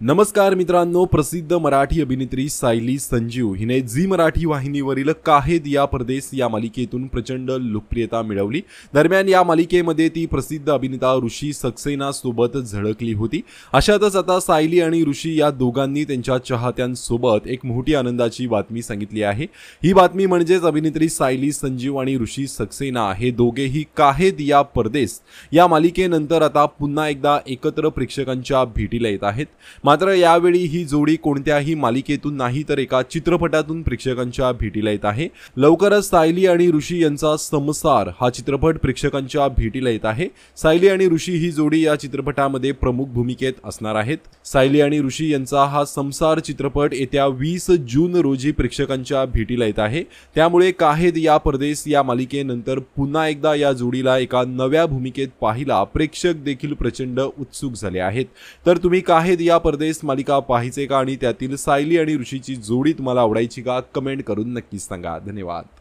नमस्कार मित्रांनो, प्रसिद्ध मराठी अभिनेत्री सायली संजीव हिने झी मराठी वाहिनीवरील काहे दिया परदेस या मालिकेतून प्रचंड लोकप्रियता मिळवली। दरम्यान या मालिकेमध्ये ती प्रसिद्ध अभिनेता ऋषी सक्सेना सोबत झळकली होती। अशातच आता सायली आणि ऋषी या दोघांनी त्यांच्या चाहत्यांसोबत एक मोठी आनंदाची बातमी सांगितली आहे। ही बातमी म्हणजेच अभिनेत्री सायली संजीव आणि ऋषी सक्सेना हे दोघेही काहे दिया परदेस या मालिकेनंतर आता पुन्हा एकदा एकत्र प्रेक्षकांच्या भेटीला येत आहेत। मात्र यावेळी ही जोडी कोणत्याही मालिकेतून नाही तर एका चित्रपटातून प्रेक्षकांच्या भेटीला येत आहे। लवकरच सायली आणि ऋषी यांचा संसार हा चित्रपट प्रेक्षकांच्या भेटीला येत आहे। सायली आणि ऋषी ही जोडी या चित्रपटामध्ये प्रमुख भूमिकेत असणार आहेत। सायली आणि ऋषी यांचा हा संसार चित्रपट येत्या 20 जून रोजी प्रेक्षकांच्या भेटीला येत आहे। त्यामुळे काहे दिया परदेस या मालिकेनंतर पुन्हा एकदा या जोडीला एका नव्या भूमिकेत पाहिला प्रेक्षक देखील प्रचंड उत्सुक झाले आहेत। तर तुम्ही काहे दिया परदेस मालिका पाहायचे का आणि त्यातील सायली आणि ऋषीची जोडी तुम्हाला आवडायची का? कमेंट करून नक्कीच सांगा। धन्यवाद।